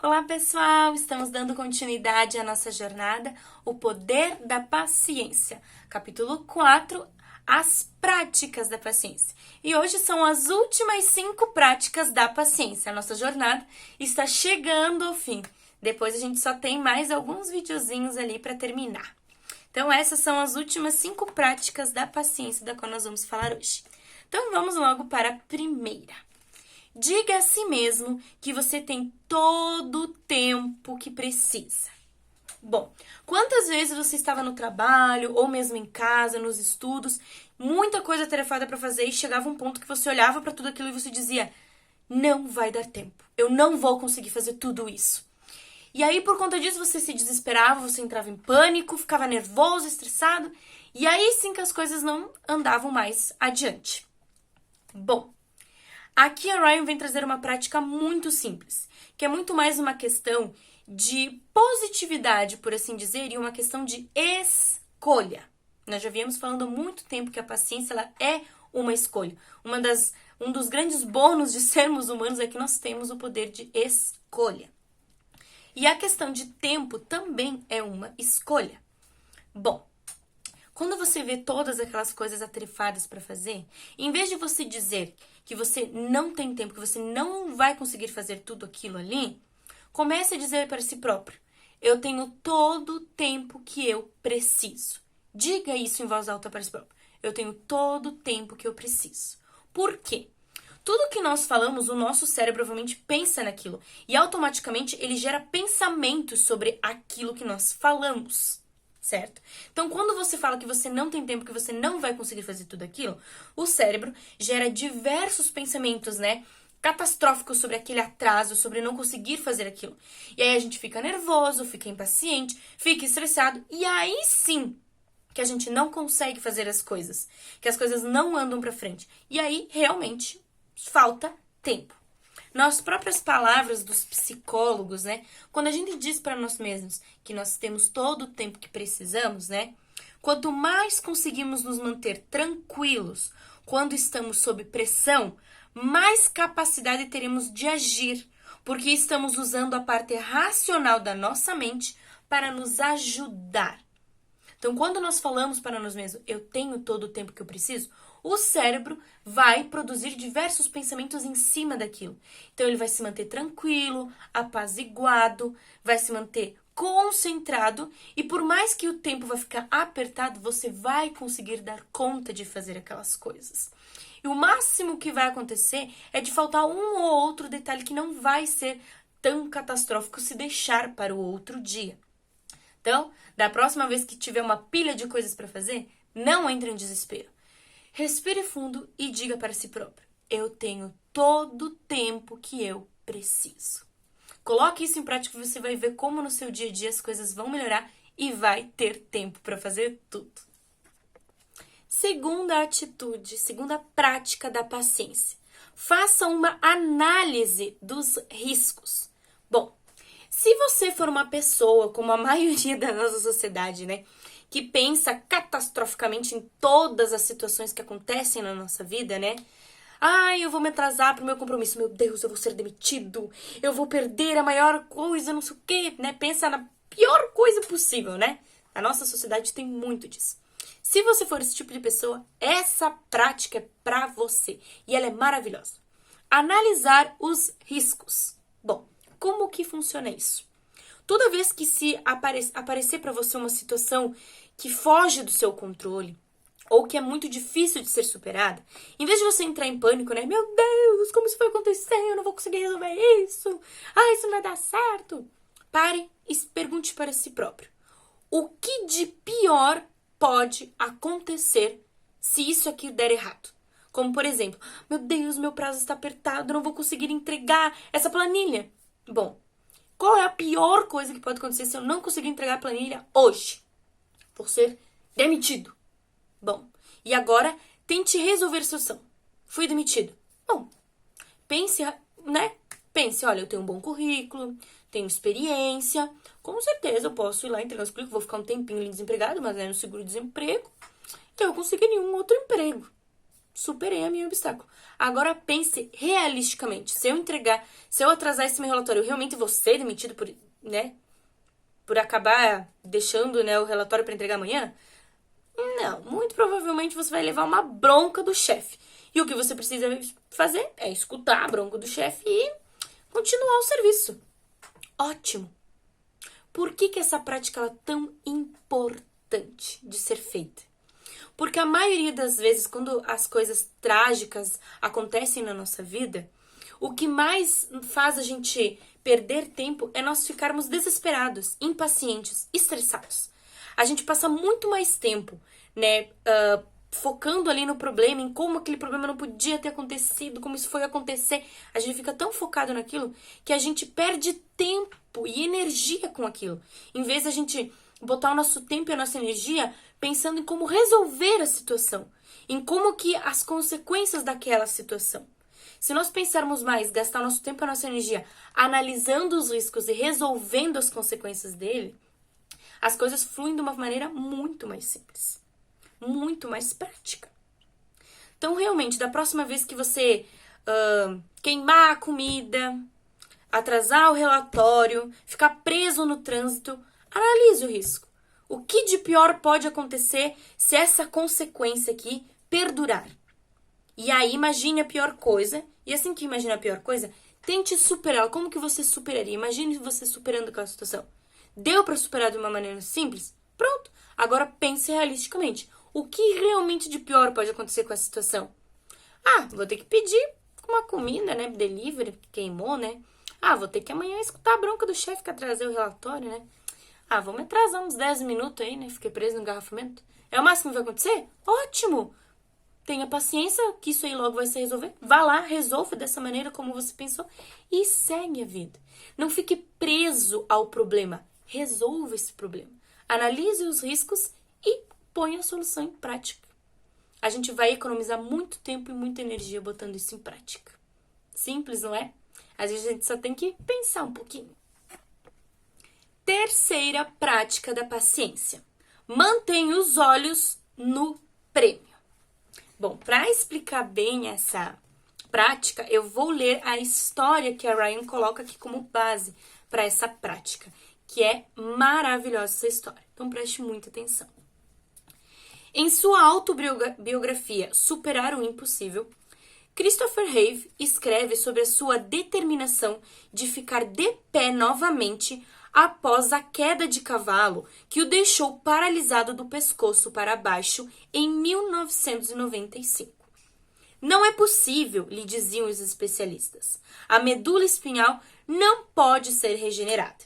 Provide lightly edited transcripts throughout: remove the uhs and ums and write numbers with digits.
Olá, pessoal! Estamos dando continuidade à nossa jornada, O Poder da Paciência, capítulo 4, As Práticas da Paciência. E hoje são as últimas 5 práticas da paciência. A nossa jornada está chegando ao fim. Depois a gente só tem mais alguns videozinhos ali para terminar. Então, essas são as últimas 5 práticas da paciência da qual nós vamos falar hoje. Então, vamos logo para a primeira. Diga a si mesmo que você tem todo o tempo que precisa. Bom, quantas vezes você estava no trabalho, ou mesmo em casa, nos estudos, muita coisa atarefada para fazer e chegava um ponto que você olhava para tudo aquilo e você dizia: não vai dar tempo, eu não vou conseguir fazer tudo isso. E aí, por conta disso, você se desesperava, você entrava em pânico, ficava nervoso, estressado, e aí sim que as coisas não andavam mais adiante. Bom, aqui a Ryan vem trazer uma prática muito simples, que é muito mais uma questão de positividade, por assim dizer, e uma questão de escolha. Nós já viemos falando há muito tempo que a paciência ela é uma escolha. Um dos grandes bônus de sermos humanos é que nós temos o poder de escolha. E a questão de tempo também é uma escolha. Bom, quando você vê todas aquelas coisas atarefadas para fazer, em vez de você dizer que você não tem tempo, que você não vai conseguir fazer tudo aquilo ali, comece a dizer para si próprio: eu tenho todo o tempo que eu preciso. Diga isso em voz alta para si próprio: eu tenho todo o tempo que eu preciso. Por quê? Tudo que nós falamos, o nosso cérebro provavelmente pensa naquilo e automaticamente ele gera pensamentos sobre aquilo que nós falamos. Certo? Então, quando você fala que você não tem tempo, que você não vai conseguir fazer tudo aquilo, o cérebro gera diversos pensamentos, né? Catastróficos sobre aquele atraso, sobre não conseguir fazer aquilo. E aí a gente fica nervoso, fica impaciente, fica estressado, e aí sim que a gente não consegue fazer as coisas, que as coisas não andam pra frente. E aí, realmente, falta tempo. Nas próprias palavras dos psicólogos, né? Quando a gente diz para nós mesmos que nós temos todo o tempo que precisamos, né? Quanto mais conseguimos nos manter tranquilos quando estamos sob pressão, mais capacidade teremos de agir, porque estamos usando a parte racional da nossa mente para nos ajudar. Então, quando nós falamos para nós mesmos, eu tenho todo o tempo que eu preciso, o cérebro vai produzir diversos pensamentos em cima daquilo. Então, ele vai se manter tranquilo, apaziguado, vai se manter concentrado e por mais que o tempo vai ficar apertado, você vai conseguir dar conta de fazer aquelas coisas. E o máximo que vai acontecer é de faltar um ou outro detalhe que não vai ser tão catastrófico se deixar para o outro dia. Então, da próxima vez que tiver uma pilha de coisas para fazer, não entre em desespero. Respire fundo e diga para si próprio: eu tenho todo o tempo que eu preciso. Coloque isso em prática e você vai ver como no seu dia a dia as coisas vão melhorar e vai ter tempo para fazer tudo. Segunda atitude, segunda prática da paciência. Faça uma análise dos riscos. Bom, se você for uma pessoa, como a maioria da nossa sociedade, né, que pensa catastroficamente em todas as situações que acontecem na nossa vida, né? Eu vou me atrasar pro meu compromisso. Meu Deus, eu vou ser demitido. Eu vou perder a maior coisa, não sei o quê, né? Pensa na pior coisa possível, né? A nossa sociedade tem muito disso. Se você for esse tipo de pessoa, essa prática é pra você. E ela é maravilhosa. Analisar os riscos. Bom, como que funciona isso? Toda vez que se aparecer para você uma situação que foge do seu controle ou que é muito difícil de ser superada, em vez de você entrar em pânico, né? Meu Deus, como isso vai acontecer? Eu não vou conseguir resolver isso. Isso não vai dar certo. Pare e pergunte para si próprio: o que de pior pode acontecer se isso aqui der errado? Como, por exemplo, meu Deus, meu prazo está apertado, eu não vou conseguir entregar essa planilha. Bom, qual é a pior coisa que pode acontecer se eu não conseguir entregar a planilha hoje? Vou ser demitido. Bom, e agora tente resolver a situação. Fui demitido. Bom, pense, né? Pense, olha, eu tenho um bom currículo, tenho experiência, com certeza eu posso ir lá entregar esse currículo, vou ficar um tempinho desempregado, mas é no seguro-desemprego, então eu conseguiria um outro emprego. superei a minha obstáculo. Agora pense realisticamente. Se eu atrasar esse meu relatório, eu realmente vou ser demitido por acabar deixando, o relatório para entregar amanhã? Não, muito provavelmente você vai levar uma bronca do chefe. E o que você precisa fazer é escutar a bronca do chefe e continuar o serviço. Ótimo! Por que essa prática é tão importante de ser feita? Porque a maioria das vezes, quando as coisas trágicas acontecem na nossa vida, o que mais faz a gente perder tempo é nós ficarmos desesperados, impacientes, estressados. A gente passa muito mais tempo, focando ali no problema, em como aquele problema não podia ter acontecido, como isso foi acontecer. A gente fica tão focado naquilo que a gente perde tempo e energia com aquilo. Em vez da gente botar o nosso tempo e a nossa energia pensando em como resolver a situação, em como que as consequências daquela situação. Se nós pensarmos mais, gastar nosso tempo e a nossa energia analisando os riscos e resolvendo as consequências dele, as coisas fluem de uma maneira muito mais simples, muito mais prática. Então, realmente, da próxima vez que você queimar a comida, atrasar o relatório, ficar preso no trânsito, analise o risco. O que de pior pode acontecer se essa consequência aqui perdurar? E aí, imagine a pior coisa. E assim que imagina a pior coisa, tente superá-la. Como que você superaria? Imagine você superando aquela situação. Deu para superar de uma maneira simples? Pronto. Agora pense realisticamente. O que realmente de pior pode acontecer com essa situação? Vou ter que pedir uma comida, delivery, que queimou, vou ter que amanhã escutar a bronca do chefe que atrasou o relatório, vou me atrasar uns 10 minutos aí, Fiquei preso no engarrafamento. É o máximo que vai acontecer? Ótimo! Tenha paciência que isso aí logo vai se resolver. Vá lá, resolva dessa maneira como você pensou e segue a vida. Não fique preso ao problema. Resolva esse problema. Analise os riscos e ponha a solução em prática. A gente vai economizar muito tempo e muita energia botando isso em prática. Simples, não é? Às vezes a gente só tem que pensar um pouquinho. Terceira prática da paciência. Mantenha os olhos no prêmio. Bom, para explicar bem essa prática, eu vou ler a história que a Ryan coloca aqui como base para essa prática, que é maravilhosa essa história. Então preste muita atenção. Em sua autobiografia Superar o Impossível, Christopher Reeve escreve sobre a sua determinação de ficar de pé novamente após a queda de cavalo que o deixou paralisado do pescoço para baixo em 1995. Não é possível, lhe diziam os especialistas. A medula espinhal não pode ser regenerada.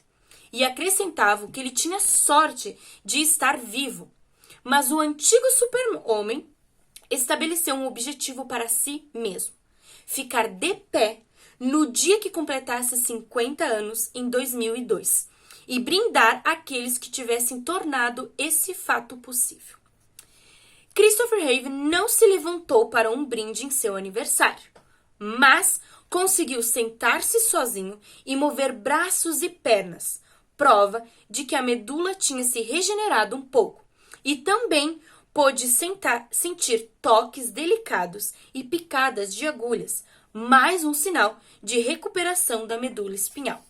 E acrescentavam que ele tinha sorte de estar vivo. Mas o antigo super-homem estabeleceu um objetivo para si mesmo: ficar de pé no dia que completasse 50 anos em 2002 e brindar aqueles que tivessem tornado esse fato possível. Christopher Reeve não se levantou para um brinde em seu aniversário, mas conseguiu sentar-se sozinho e mover braços e pernas, prova de que a medula tinha se regenerado um pouco, e também pôde sentir toques delicados e picadas de agulhas, mais um sinal de recuperação da medula espinhal.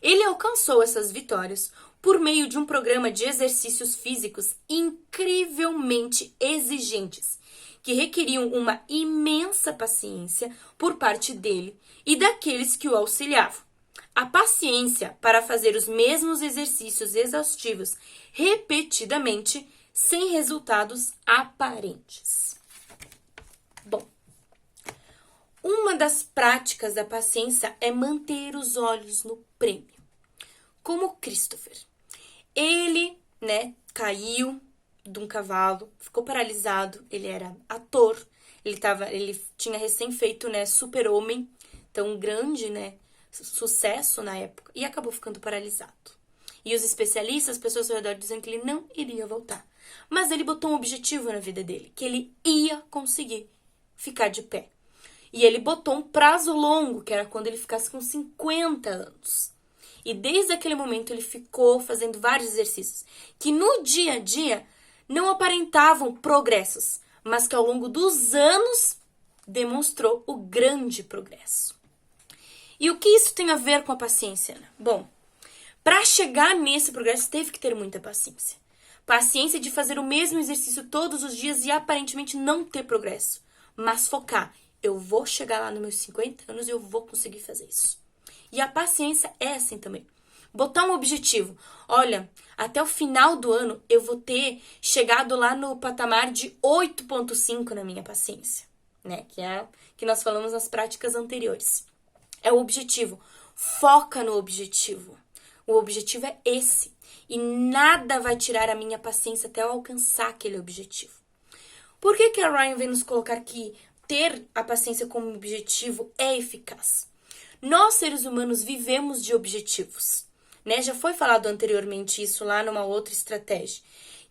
Ele alcançou essas vitórias por meio de um programa de exercícios físicos incrivelmente exigentes, que requeriam uma imensa paciência por parte dele e daqueles que o auxiliavam. A paciência para fazer os mesmos exercícios exaustivos repetidamente, sem resultados aparentes. Bom, uma das práticas da paciência é manter os olhos no prêmio. Como Christopher. Ele, caiu de um cavalo, ficou paralisado, ele era ator, ele tinha recém feito, Super-Homem, então um grande, sucesso na época, e acabou ficando paralisado. E os especialistas, as pessoas ao redor, dizem que ele não iria voltar. Mas ele botou um objetivo na vida dele, que ele ia conseguir ficar de pé. E ele botou um prazo longo, que era quando ele ficasse com 50 anos. E desde aquele momento ele ficou fazendo vários exercícios, que no dia a dia não aparentavam progressos, mas que ao longo dos anos demonstrou o grande progresso. E o que isso tem a ver com a paciência, Ana? Bom, para chegar nesse progresso, teve que ter muita paciência. Paciência de fazer o mesmo exercício todos os dias e aparentemente não ter progresso. Mas focar. Eu vou chegar lá nos meus 50 anos e eu vou conseguir fazer isso. E a paciência é assim também. Botar um objetivo. Olha, até o final do ano eu vou ter chegado lá no patamar de 8,5 na minha paciência, né? Que é o que nós falamos nas práticas anteriores. É o objetivo. Foca no objetivo. O objetivo é esse. E nada vai tirar a minha paciência até eu alcançar aquele objetivo. Por que a Ryan vem nos colocar que ter a paciência como objetivo é eficaz? Nós, seres humanos, vivemos de objetivos, né? Já foi falado anteriormente isso lá numa outra estratégia.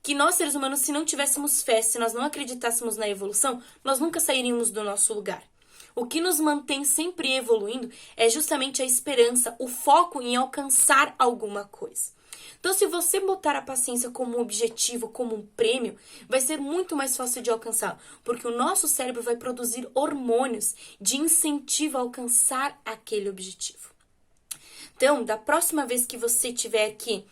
Que nós, seres humanos, se não tivéssemos fé, se nós não acreditássemos na evolução, nós nunca sairíamos do nosso lugar. O que nos mantém sempre evoluindo é justamente a esperança, o foco em alcançar alguma coisa. Então, se você botar a paciência como um objetivo, como um prêmio, vai ser muito mais fácil de alcançar, porque o nosso cérebro vai produzir hormônios de incentivo a alcançar aquele objetivo. Então, da próxima vez que você tiver que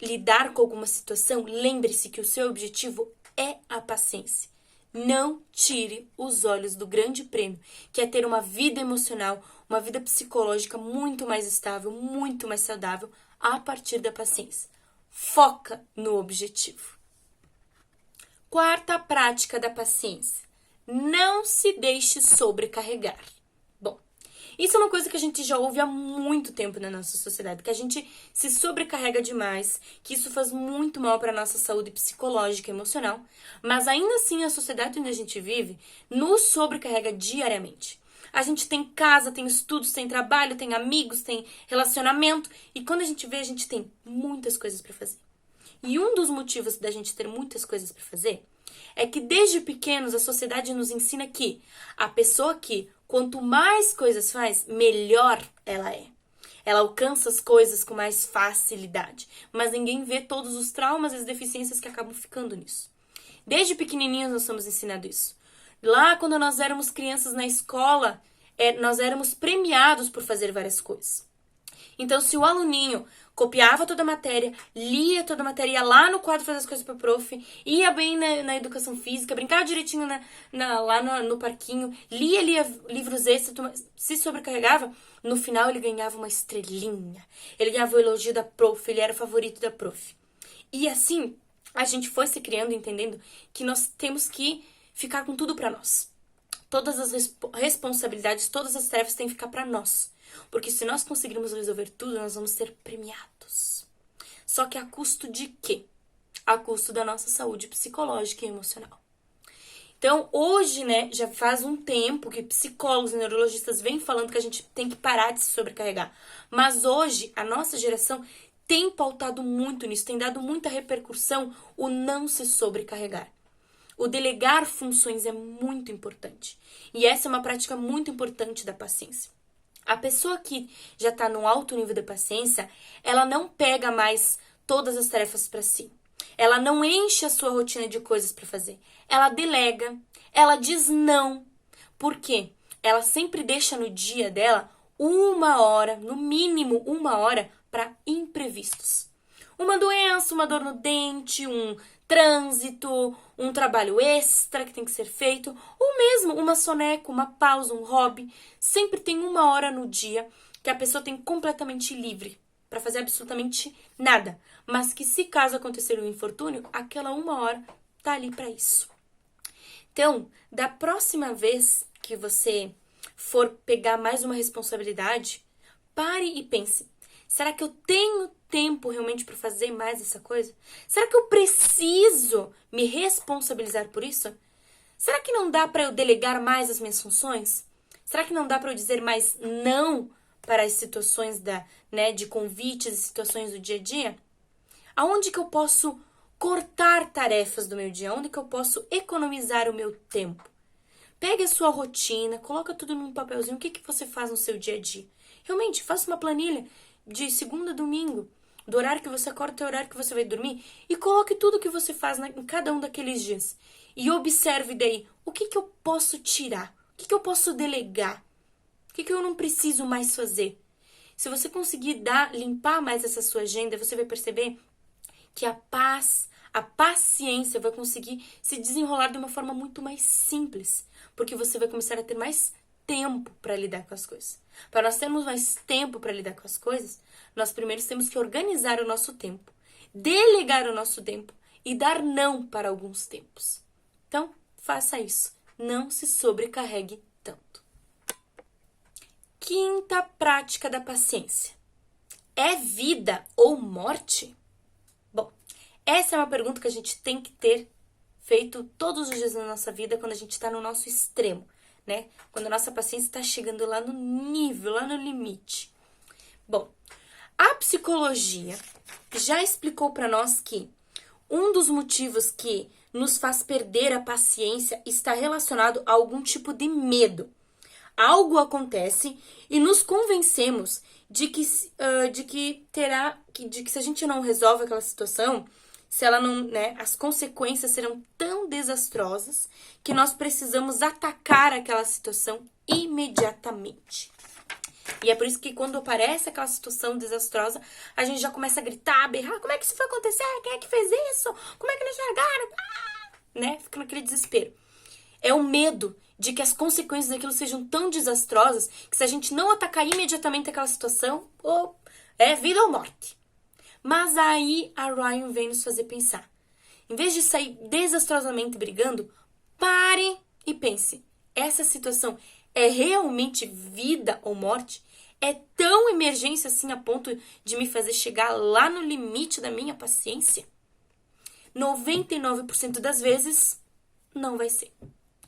lidar com alguma situação, lembre-se que o seu objetivo é a paciência. Não tire os olhos do grande prêmio, que é ter uma vida emocional, uma vida psicológica muito mais estável, muito mais saudável, a partir da paciência. Foca no objetivo. Quarta prática da paciência. Não se deixe sobrecarregar. Bom, isso é uma coisa que a gente já ouve há muito tempo na nossa sociedade, que a gente se sobrecarrega demais, que isso faz muito mal para a nossa saúde psicológica e emocional, mas ainda assim a sociedade onde a gente vive nos sobrecarrega diariamente. A gente tem casa, tem estudos, tem trabalho, tem amigos, tem relacionamento, e quando a gente vê, a gente tem muitas coisas para fazer. E um dos motivos da gente ter muitas coisas para fazer é que desde pequenos a sociedade nos ensina que a pessoa que quanto mais coisas faz, melhor ela é. Ela alcança as coisas com mais facilidade, mas ninguém vê todos os traumas e as deficiências que acabam ficando nisso. Desde pequenininhos nós somos ensinados isso. Lá, quando nós éramos crianças na escola, nós éramos premiados por fazer várias coisas. Então, se o aluninho copiava toda a matéria, lia toda a matéria, ia lá no quadro fazer as coisas pro prof, ia bem na educação física, brincava direitinho lá no parquinho, lia livros extras, se sobrecarregava, no final ele ganhava uma estrelinha. Ele ganhava o elogio da prof, ele era o favorito da prof. E assim, a gente foi se criando, entendendo que nós temos que ficar com tudo pra nós. Todas as responsabilidades, todas as tarefas têm que ficar pra nós. Porque se nós conseguirmos resolver tudo, nós vamos ser premiados. Só que a custo de quê? A custo da nossa saúde psicológica e emocional. Então, hoje, né, já faz um tempo que psicólogos e neurologistas vêm falando que a gente tem que parar de se sobrecarregar. Mas hoje, a nossa geração tem pautado muito nisso, tem dado muita repercussão o não se sobrecarregar. O delegar funções é muito importante. E essa é uma prática muito importante da paciência. A pessoa que já está num alto nível de paciência, ela não pega mais todas as tarefas para si. Ela não enche a sua rotina de coisas para fazer. Ela delega, ela diz não. Por quê? Ela sempre deixa no dia dela 1 hora, no mínimo 1 hora, para imprevistos. Uma doença, uma dor no dente, um trânsito, um trabalho extra que tem que ser feito, ou mesmo uma soneca, uma pausa, um hobby. Sempre tem 1 hora no dia que a pessoa tem completamente livre para fazer absolutamente nada. Mas que se caso acontecer um infortúnio, aquela 1 hora tá ali para isso. Então, da próxima vez que você for pegar mais uma responsabilidade, pare e pense. Será que eu tenho tempo realmente para fazer mais essa coisa? Será que eu preciso me responsabilizar por isso? Será que não dá para eu delegar mais as minhas funções? Será que não dá para eu dizer mais não para as situações de convites e situações do dia a dia? Aonde que eu posso cortar tarefas do meu dia? Onde que eu posso economizar o meu tempo? Pegue a sua rotina, coloca tudo num papelzinho. O que que você faz no seu dia a dia? Realmente, faça uma planilha de segunda a domingo, do horário que você acorda até o horário que você vai dormir, e coloque tudo que você faz em cada um daqueles dias. e observe daí o que eu posso tirar, o que eu posso delegar, o que eu não preciso mais fazer. Se você conseguir limpar mais essa sua agenda, você vai perceber que a paz, a paciência vai conseguir se desenrolar de uma forma muito mais simples, porque você vai começar a ter mais tempo para lidar com as coisas. Para nós termos mais tempo para lidar com as coisas, nós primeiro temos que organizar o nosso tempo, delegar o nosso tempo e dar não para alguns tempos. Então, faça isso. Não se sobrecarregue tanto. Quinta prática da paciência. É vida ou morte? Bom, essa é uma pergunta que a gente tem que ter feito todos os dias na nossa vida quando a gente está no nosso extremo, né? Quando a nossa paciência está chegando lá no nível, lá no limite. Bom, a psicologia já explicou para nós que um dos motivos que nos faz perder a paciência está relacionado a algum tipo de medo. Algo acontece e nos convencemos de que se a gente não resolve aquela situação, se ela não, né, as consequências serão tão desastrosas que nós precisamos atacar aquela situação imediatamente. E é por isso que quando aparece aquela situação desastrosa, a gente já começa a gritar, a berrar, como é que isso foi acontecer? Quem é que fez isso? Como é que eles largaram? Né? Fica naquele desespero. É o medo de que as consequências daquilo sejam tão desastrosas que se a gente não atacar imediatamente aquela situação, é vida ou morte. Mas aí a Ryan vem nos fazer pensar. Em vez de sair desastrosamente brigando, pare e pense. Essa situação é realmente vida ou morte? É tão emergência assim a ponto de me fazer chegar lá no limite da minha paciência? 99% das vezes, não vai ser.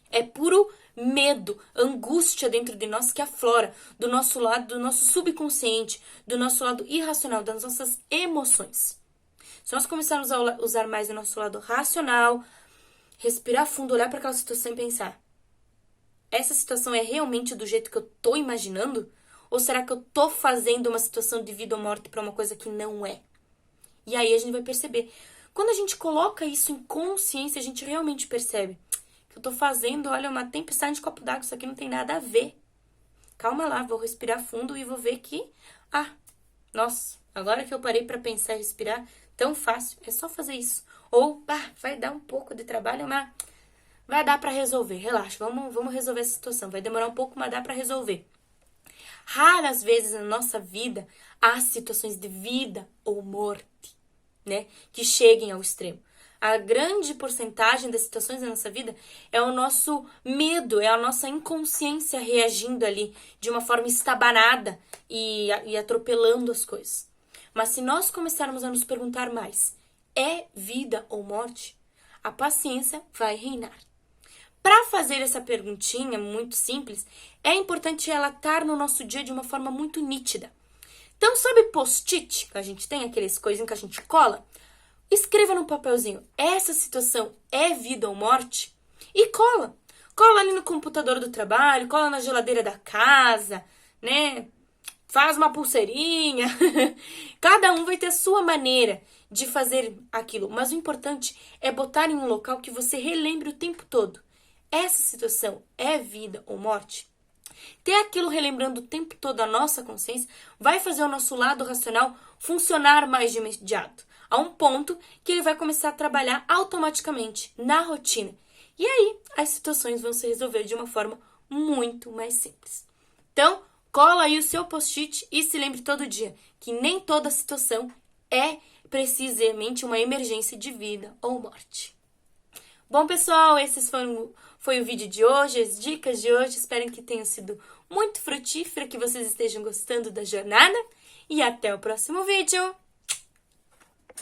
É puro medo, angústia dentro de nós que aflora do nosso lado, do nosso subconsciente, do nosso lado irracional, das nossas emoções. Se nós começarmos a usar mais o nosso lado racional, respirar fundo, olhar para aquela situação e pensar, essa situação é realmente do jeito que eu tô imaginando? Ou será que eu tô fazendo uma situação de vida ou morte para uma coisa que não é? E aí a gente vai perceber. Quando a gente coloca isso em consciência, a gente realmente percebe que eu tô fazendo, olha, uma tempestade de copo d'água, isso aqui não tem nada a ver. Calma lá, vou respirar fundo e vou ver que, nossa, agora que eu parei para pensar e respirar, tão fácil, é só fazer isso. Ou, vai dar um pouco de trabalho, mas vai dar para resolver, relaxa, vamos resolver essa situação, vai demorar um pouco, mas dá para resolver. Raras vezes na nossa vida há situações de vida ou morte, né, que cheguem ao extremo. A grande porcentagem das situações da nossa vida é o nosso medo, é a nossa inconsciência reagindo ali de uma forma estabanada e atropelando as coisas. Mas se nós começarmos a nos perguntar mais, é vida ou morte? A paciência vai reinar. Para fazer essa perguntinha muito simples, é importante ela estar no nosso dia de uma forma muito nítida. Então, sabe post-it, que a gente tem, aqueles coisinhos que a gente cola? Escreva no papelzinho, essa situação é vida ou morte? E cola. Cola ali no computador do trabalho, cola na geladeira da casa, né? Faz uma pulseirinha. Cada um vai ter a sua maneira de fazer aquilo. Mas o importante é botar em um local que você relembre o tempo todo. Essa situação é vida ou morte? Ter aquilo relembrando o tempo todo a nossa consciência vai fazer o nosso lado racional funcionar mais de imediato, a um ponto que ele vai começar a trabalhar automaticamente, na rotina. E aí, as situações vão se resolver de uma forma muito mais simples. Então, cola aí o seu post-it e se lembre todo dia que nem toda situação é precisamente uma emergência de vida ou morte. Bom, pessoal, foi o vídeo de hoje, as dicas de hoje. Espero que tenham sido muito frutíferas, que vocês estejam gostando da jornada. E até o próximo vídeo!